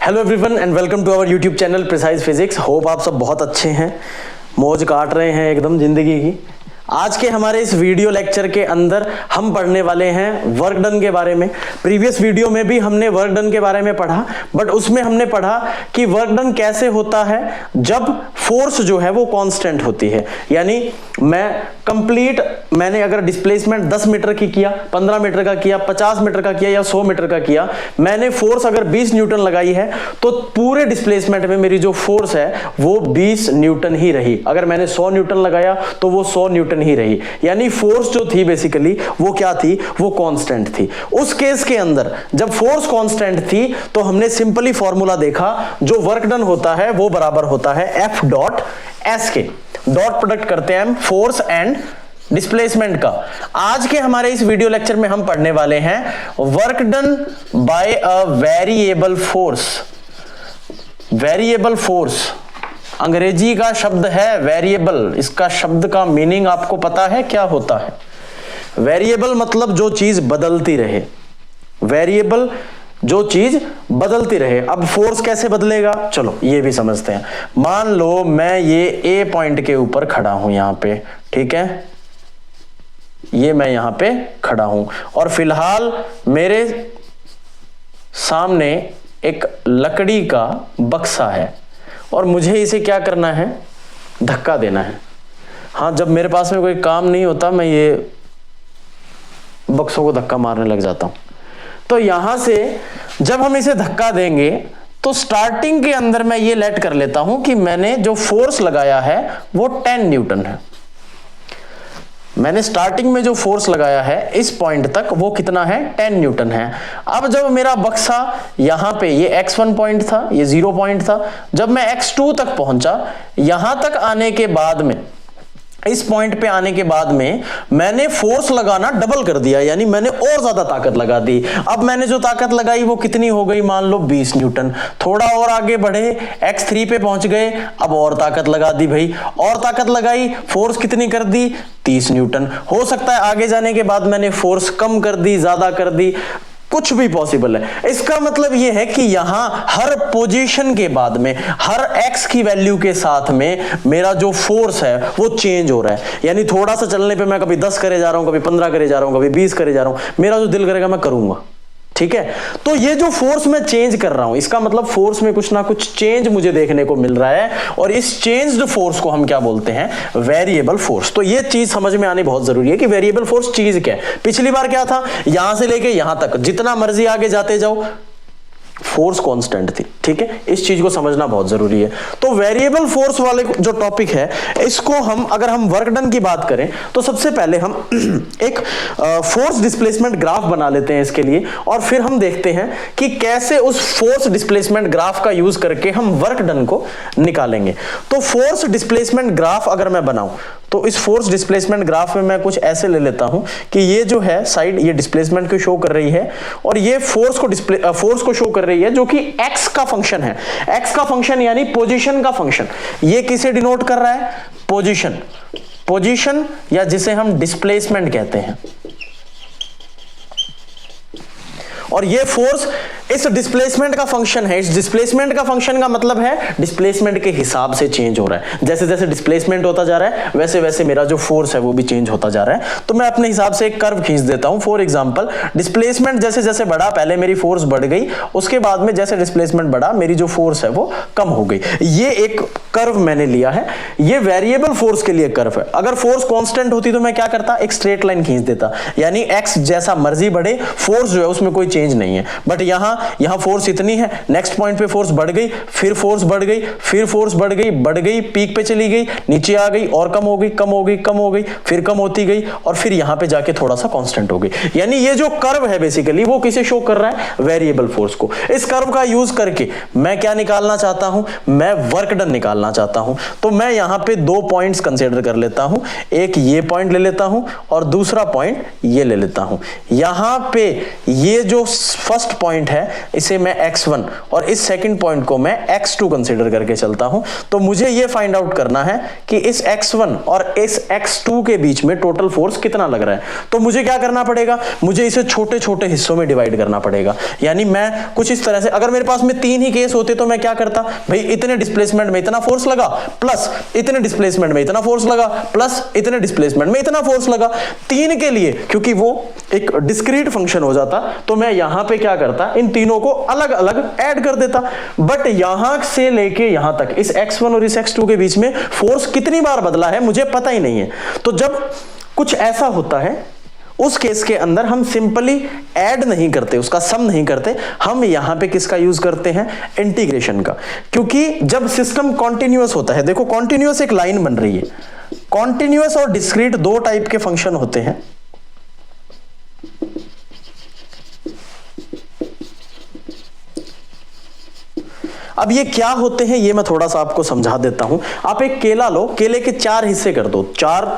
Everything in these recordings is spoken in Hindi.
Hello everyone and welcome to our YouTube channel precise physics. Hope आप सब बहुत अच्छे हैं, मौज काट रहे हैं एकदम जिंदगी की। आज के हमारे इस वीडियो लेक्चर के अंदर हम पढ़ने वाले हैं वर्क डन के बारे में। प्रीवियस वीडियो में भी हमने वर्क डन के बारे में पढ़ा, बट उसमें हमने पढ़ा कि वर्क डन कैसे होता है जब फोर्स जो है वो कांस्टेंट होती है। यानी मैंने अगर डिस्प्लेसमेंट 10 मीटर की किया, 15 मीटर का किया, 50 मीटर का किया या 100 मीटर का किया, मैंने फोर्स अगर 20 न्यूटन लगाई है तो पूरे डिस्प्लेसमेंट में मेरी जो फोर्स है वो 20 न्यूटन ही रही। अगर मैंने 100 न्यूटन लगाया तो वो 100 न्यूटन ही रही। यानी फोर्स जो थी बेसिकली वो क्या थी, वो कांस्टेंट थी। उस केस के अंदर जब फोर्स कांस्टेंट थी तो हमने सिंपली फॉर्मूला देखा, जो वर्क डन होता है वो बराबर होता है एफ डॉट एस के। डॉट प्रोडक्ट करते हैं हम फोर्स एंड डिस्प्लेसमेंट का। आज के हमारे इस वीडियो लेक्चर में हम पढ़ने वाले हैं work done by a variable force. Variable force अंग्रेजी का शब्द है वेरिएबल। इसका शब्द का मीनिंग आपको पता है क्या होता है? वेरिएबल मतलब जो चीज बदलती रहे। वेरिएबल जो चीज बदलती रहे। अब फोर्स कैसे बदलेगा, चलो ये भी समझते हैं। मान लो मैं ये ए पॉइंट के ऊपर खड़ा हूं यहां पे, ठीक है, ये मैं यहां पे खड़ा हूं और फिलहाल मेरे सामने एक लकड़ी का बक्सा है और मुझे इसे क्या करना है, धक्का देना है। हाँ, जब मेरे पास में कोई काम नहीं होता मैं ये बक्सों को धक्का मारने लग जाता हूं। तो यहां से जब हम इसे धक्का देंगे तो स्टार्टिंग के अंदर मैं ये लेट कर लेता हूं कि मैंने जो फोर्स लगाया है वो 10 न्यूटन है। मैंने स्टार्टिंग में जो फोर्स लगाया है इस पॉइंट तक वो कितना है, 10 न्यूटन है। अब जब मेरा बक्सा यहां पे, ये x1 पॉइंट था, ये 0 पॉइंट था, जब मैं x2 तक पहुंचा, यहां तक आने के बाद में, इस पॉइंट पे आने के बाद में मैंने फोर्स लगाना डबल कर दिया, यानी मैंने और ज्यादा ताकत लगा दी। अब मैंने जो ताकत लगाई वो कितनी हो गई, मान लो 20 न्यूटन। थोड़ा और आगे बढ़े, x3 पे पहुंच गए, अब और ताकत लगा दी भाई, और ताकत लगाई, फोर्स कितनी कर दी, 30 न्यूटन। हो सकता है आगे जाने के बाद मैंने फोर्स कम कर दी, ज्यादा कर दी, कुछ भी पॉसिबल है। इसका मतलब यह है कि यहां हर पोजीशन के बाद में, हर x की वैल्यू के साथ में मेरा जो फोर्स है वो चेंज हो रहा है। यानी थोड़ा सा चलने पे मैं कभी 10 करे जा रहा हूं, कभी 15 करे जा रहा हूं, कभी 20 करे जा रहा हूं, मेरा जो दिल करेगा मैं करूंगा, ठीक है। तो ये जो फोर्स मैं चेंज कर रहा हूं, इसका मतलब फोर्स में कुछ ना कुछ चेंज मुझे देखने को मिल रहा है और इस चेंज्ड फोर्स को हम क्या बोलते हैं, वेरिएबल फोर्स। तो ये चीज समझ में आनी बहुत जरूरी है कि वेरिएबल फोर्स चीज क्या है। पिछली बार क्या था, यहां से लेके यहां तक जितना मर्जी आगे जाते जाओ फोर्स कांस्टेंट थी, ठीक है। इस चीज को समझना बहुत जरूरी है। तो वेरिएबल फोर्स वाले जो टॉपिक है इसको हम, अगर हम वर्क डन की बात करें तो सबसे पहले हम एक फोर्स डिस्प्लेसमेंट ग्राफ बना लेते हैं इसके लिए, और फिर हम देखते हैं कि कैसे उस फोर्स डिस्प्लेसमेंट ग्राफ का यूज करके हम वर्क डन को निकालेंगे। तो फोर्स डिस्प्लेसमेंट ग्राफ अगर मैं बनाऊं तो इस फोर्स डिस्प्लेसमेंट ग्राफ में मैं कुछ ऐसे ले लेता हूं कि ये जो है साइड, ये डिस्प्लेसमेंट को शो कर रही है और ये फोर्स को शो कर रही है जो कि x का फंक्शन है। x का फंक्शन यानी पोजीशन का फंक्शन। ये किसे डिनोट कर रहा है, पोजीशन या जिसे हम डिस्प्लेसमेंट कहते हैं। और ये फोर्स इस डिस्प्लेसमेंट का फंक्शन है। इस डिस्प्लेसमेंट का फंक्शन का मतलब है डिस्प्लेसमेंट के हिसाब से चेंज हो रहा है। जैसे जैसे डिस्प्लेसमेंट होता जा रहा है वैसे वैसे मेरा जो फोर्स है वो भी चेंज होता जा रहा है। तो मैं अपने हिसाब से एक कर्व खींच देता हूं। फॉर एग्जांपल, डिस्प्लेसमेंट जैसे जैसे बढ़ा, पहले मेरी फोर्स बढ़ गई, उसके बाद में जैसे डिस्प्लेसमेंट बढ़ा मेरी जो फोर्स है वो कम हो गई। ये एक कर्व मैंने लिया है, ये वेरिएबल फोर्स के लिए कर्व है। अगर फोर्स कांस्टेंट होती तो मैं क्या करता, एक स्ट्रेट लाइन खींच देता, यानी x जैसा मर्जी बढ़े, फोर्स जो है उसमें कोई चेंज नहीं है। बट यहां फोर्स इतनी है, नेक्स्ट पॉइंट पे फोर्स बढ़ गई, फिर फोर्स बढ़ गई, फिर फोर्स बढ़ गई, पीक पे चली गई, नीचे आ गई और कम हो गई, कम हो गई, कम हो गई, फिर कम होती गई और फिर यहां पे जाके थोड़ा सा कांस्टेंट हो गई। यानी ये जो कर्व है बेसिकली वो किसे शो कर रहा है, वेरिएबल फोर्स को। इस कर्व का यूज करके मैं क्या निकालना चाहता हूं, मैं वर्क डन निकालना चाहता हूं। तो मैं यहां पे 2 पॉइंट्स कंसीडर कर लेता हूं, एक ये पॉइंट ले लेता हूं और दूसरा पॉइंट ये ले लेता हूं। यहां पे ये जो फर्स्ट पॉइंट है है इसे मैं x1 और इस सेकंड पॉइंट को मैं x2 कंसीडर करके चलता हूं, तो मुझे ये फाइंड आउट करना है कि इस x1 और इस x2 के बीच में टोटल फोर्स कितना लग रहा है। तो मुझे क्या करना पड़ेगा, मुझे इसे छोटे छोटे हिस्सों में डिवाइड करना पड़ेगा। यानी मैं कुछ इस तरह से, अगर मेरे पास में 3 ही केस होते तो मैं क्या करता, भाई इतने डिस्प्लेसमेंट में इतना फोर्स लगा, प्लस इतने डिस्प्लेसमेंट में इतना फोर्स लगा, प्लस इतने डिस्प्लेसमेंट में इतना फोर्स लगा। 3 के लिए क्योंकि वो एक डिस्क्रीट फंक्शन हो जाता, तो मैं यहां पे क्या करता, इन तीनों को अलग अलग ऐड कर देता। बट यहां से लेके यहां तक इस x1 और इस x2 के बीच में फोर्स कितनी बार बदला है मुझे पता ही नहीं है। तो जब कुछ ऐसा होता है उस केस के अंदर हम सिंपली ऐड नहीं करते, उसका सम नहीं करते, हम यहां पे किसका यूज करते हैं, इंटीग्रेशन का। क्योंकि जब सिस्टम कॉन्टिन्यूअस होता है, देखो कॉन्टिन्यूअस एक लाइन बन रही है, कॉन्टिन्यूअस और डिस्क्रीट 2 टाइप के फंक्शन होते हैं। अब ये क्या होते हैं ये मैं थोड़ा सा आपको समझा देता हूं। आप एक केला लो, केले के 4 हिस्से कर दो, 4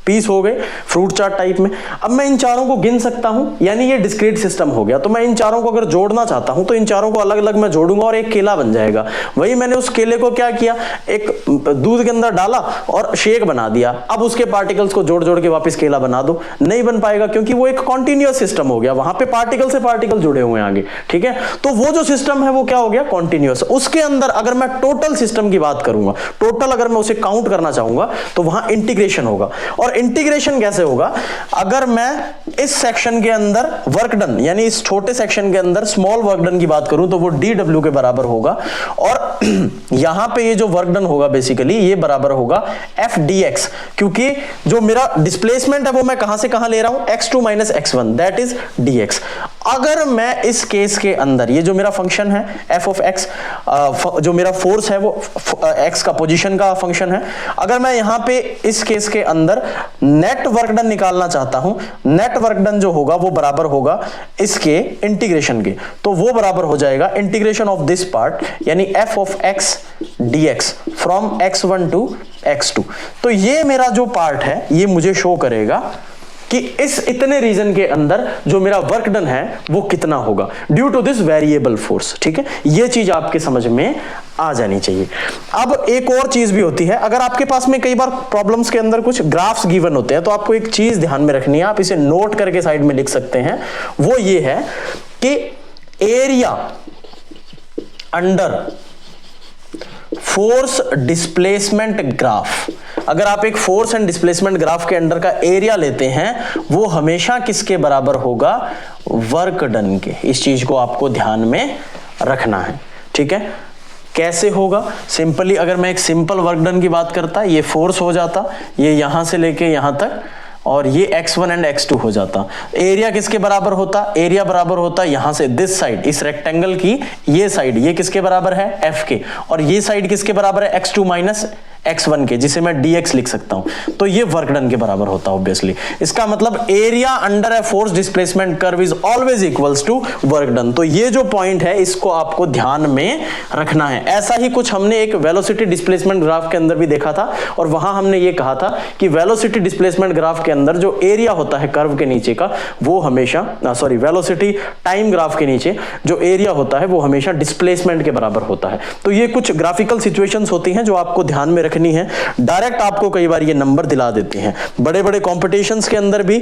पीस हो गए फ्रूट चाट टाइप में। अब मैं इन चारों को गिन सकता हूं, यानी ये डिस्क्रीट सिस्टम हो गया। तो मैं इन चारों को अगर जोड़ना चाहता हूं तो इन चारों को अलग अलग मैं जोड़ूंगा और एक केला बन जाएगा। वही मैंने उस केले को क्या किया, एक दूध के अंदर डाला और शेक बना दिया। अब उसके पार्टिकल्स को जोड़ जोड़ के वापस केला बना दो, नहीं बन पाएगा क्योंकि वो एक कॉन्टिन्यूअस सिस्टम हो गया, वहां पे पार्टिकल से पार्टिकल जुड़े हुए हैं आगे, ठीक है। तो वो जो सिस्टम है वो क्या हो गया, कॉन्टिन्यूअस। उसके अंदर अगर मैं टोटल सिस्टम की बात करूंगा, टोटल अगर मैं उसे काउंट करना चाहूंगा तो वहां इंटीग्रेशन होगा। और इंटीग्रेशन कैसे होगा, अगर मैं इस सेक्शन के अंदर वर्क डन, यानी इस छोटे सेक्शन के अंदर स्मॉल वर्क डन की बात करूं तो वो dw के बराबर होगा। और यहां पे ये जो वर्क डन होगा बेसिकली ये बराबर होगा f dx, क्योंकि जो मेरा डिस्प्लेसमेंट है वो मैं कहां से कहां ले रहा हूं, x2 minus x1, that is dx। अगर मैं इस केस के अंदर ये जो मेरा फंक्शन है f ऑफ x, जो मेरा फोर्स है वो x का पोजीशन का फंक्शन है, अगर मैं यहां पे इस केस के अंदर नेट वर्क डन निकालना चाहता हूं, नेट वर्क डन जो होगा वो बराबर होगा इसके इंटीग्रेशन के। तो वो बराबर हो जाएगा इंटीग्रेशन ऑफ दिस पार्ट, यानी f of x dx from x1 to x2। तो ये मेरा जो पार्ट है ये मुझे शो करेगा कि इस इतने रीजन के अंदर जो मेरा वर्क डन है वो कितना होगा due to this variable force, ठीक है। ये चीज आपके समझ में आ जानी चाहिए। अब एक और चीज भी होती है, अगर आपके पास में कई बार प्रॉब्लम्स के अंदर कुछ ग्राफ्स गिवन होते हैं तो आपको एक चीज ध्यान में रखनी है, आप इसे नोट करके साइड में लिख सकते हैं। वो ये है कि area under force displacement graph, अगर आप एक फोर्स एंड डिस्प्लेसमेंट ग्राफ के अंडर का एरिया लेते हैं वो हमेशा किसके बराबर होगा, वर्क डन के। इस चीज को आपको ध्यान में रखना है, ठीक है। कैसे होगा, सिंपली अगर मैं एक सिंपल वर्क डन की बात करता, ये फोर्स हो जाता, ये यहां से लेके यहां तक, और ये x1 एंड x2 हो जाता। एरिया किसके बराबर होता, एरिया बराबर होता यहां से दिस साइड, इस रेक्टेंगल की ये साइड, ये किसके बराबर है, f के, और ये साइड किसके बराबर है, x2 माइनस x1 के, जिसे मैं dx लिख सकता हूं। तो ये वर्क डन के बराबर होता है ऑब्वियसली। इसका मतलब area under a force displacement curve is always equals to work done. तो ये जो पॉइंट है इसको आपको ध्यान में रखना है। ऐसा ही कुछ हमने एक वेलोसिटी डिस्प्लेसमेंट ग्राफ के अंदर भी देखा था, और वहां हमने ये कहा था कि वेलोसिटी डिस्प्लेसमेंट ग्राफ के अंदर जो एरिया होता है कर्व के नीचे का वो हमेशा, सॉरी वेलोसिटी टाइम ग्राफ के नीचे जो एरिया होता है वो हमेशा डिस्प्लेसमेंट के बराबर होता है। तो ये कुछ ग्राफिकल सिचुएशंस होती हैं जो आपको ध्यान में रखनी है। डायरेक्ट आपको कई बार ये नंबर दिला देते हैं, बड़े बड़े कॉम्पिटिशन्स के अंदर भी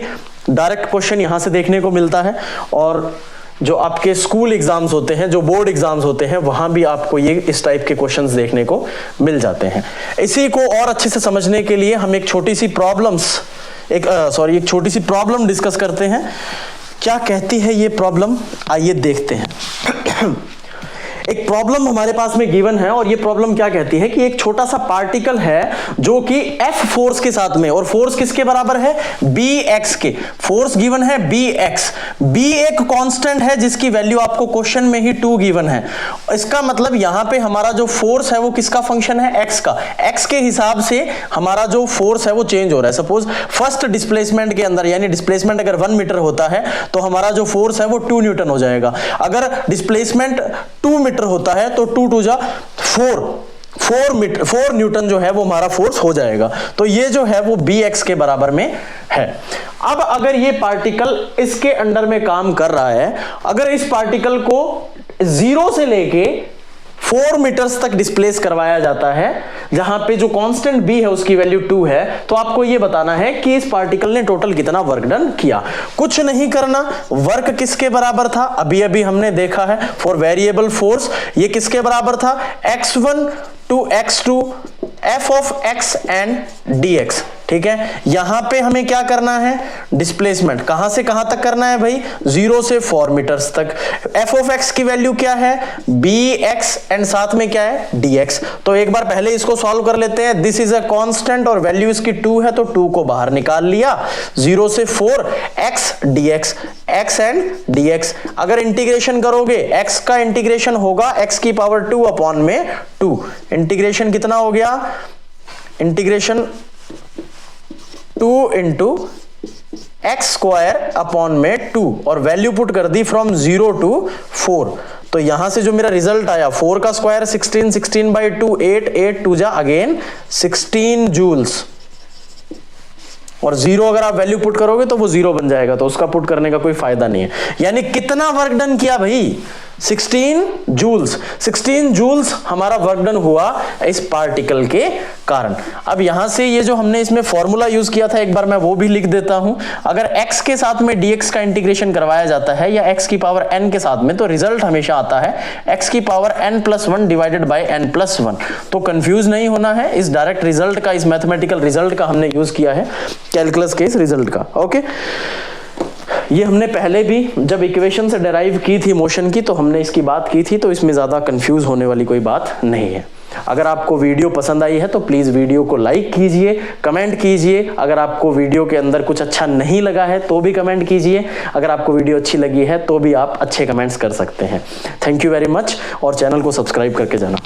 डायरेक्ट क्वेश्चन यहां से देखने को मिलता है, और जो आपके स्कूल एग्जाम्स होते हैं, जो बोर्ड एग्जाम्स होते हैं, वहां भी आपको ये इस टाइप के क्वेश्चंस देखने को मिल जाते हैं। इसी को और अच्छे से समझने के लिए हम एक छोटी सी प्रॉब्लम डिस्कस करते हैं। क्या कहती है ये प्रॉब्लम, आइए देखते हैं। एक प्रॉब्लम हमारे पास में गिवन है, और ये प्रॉब्लम क्या कहती है कि एक छोटा सा पार्टिकल है जो कि F फोर्स के साथ में, और फोर्स किसके बराबर है, Bx के। फोर्स गिवन है Bx, B एक कांस्टेंट है जिसकी वैल्यू आपको क्वेश्चन में ही 2 गिवन है। इसका मतलब यहां पे हमारा जो फोर्स है वो किसका फंक्शन है, x का। x के हिसाब से हमारा जो फोर्स है वो चेंज हो रहा है। सपोज फर्स्ट डिस्प्लेसमेंट के अंदर, यानी डिस्प्लेसमेंट अगर 1 मीटर होता है तो हमारा जो फोर्स है वो 2 न्यूटन हो जाएगा। अगर डिस्प्लेसमेंट 2 मीटर होता है तो 2 2 जा 4 4 न्यूटन जो है वो हमारा फोर्स हो जाएगा। तो ये जो है वो bx के बराबर में है। अब अगर ये पार्टिकल इसके अंडर में काम कर रहा है, अगर इस पार्टिकल को 0 से लेके 4 मीटर्स तक डिस्प्लेस करवाया जाता है, जहां पे जो कांस्टेंट b है उसकी वैल्यू 2 है, तो आपको यह बताना है कि इस पार्टिकल ने टोटल कितना वर्क डन किया। कुछ नहीं करना, वर्क किसके बराबर था अभी अभी हमने देखा है, फॉर वेरिएबल फोर्स ये किसके बराबर था, x1 to x2 f of x and dx। ठीक है, यहां पे हमें क्या करना है, डिस्प्लेसमेंट कहां से कहां तक करना है भाई, 0 से 4 मीटर्स तक। f ऑफ x की वैल्यू क्या है, bx एंड साथ में क्या है dx। तो एक बार पहले इसको सॉल्व कर लेते हैं। दिस इज अ कांस्टेंट और वैल्यू इसकी 2 है, तो 2 को बाहर निकाल लिया, 0 से 4 x dx, x and dx। अगर इंटीग्रेशन करोगे, x का इंटीग्रेशन होगा x की पावर 2 अपॉन में 2, इंटीग्रेशन कितना हो गया, integration 2 into x square upon में 2 और वैल्यू पुट कर दी फ्रॉम 0 टू 4। तो यहां से जो मेरा रिजल्ट आया 4 का स्क्वायर 16, 16 बाई 2 8, 8 2 जा अगेन 16 जूल्स, और 0 अगर आप वैल्यू पुट करोगे तो वो 0 बन जाएगा, तो उसका पुट करने का कोई फायदा नहीं है। यानी कितना वर्क डन किया भाई, 16 जूल्स। 16 जूल्स हमारा वर्क डन हुआ इस पार्टिकल के कारण। अब यहां से ये जो हमने इसमें फॉर्मूला यूज किया था, एक बार मैं वो भी लिख देता हूं। अगर x के साथ में dx का इंटीग्रेशन करवाया जाता है या x की पावर n के साथ में, तो रिजल्ट हमेशा आता है x की power n+1 divided by n+1। तो कंफ्यूज नहीं होना है, इस डायरेक्ट रिजल्ट का, इस मैथमेटिकल रिजल्ट का हमने यूज किया है कैलकुलस के इस रिजल्ट का। ओके, ये हमने पहले भी जब इक्वेशन से डेराइव की थी मोशन की, तो हमने इसकी बात की थी, तो इसमें ज्यादा कंफ्यूज होने वाली कोई बात नहीं है। अगर आपको वीडियो पसंद आई है तो प्लीज वीडियो को लाइक कीजिए, कमेंट कीजिए। अगर आपको वीडियो के अंदर कुछ अच्छा नहीं लगा है तो भी कमेंट कीजिए। अगर आपको वीडियो अच्छी लगी है तो भी आप अच्छे कमेंट्स कर सकते हैं। थैंक यू वेरी मच, और चैनल को सब्सक्राइब करके जाना।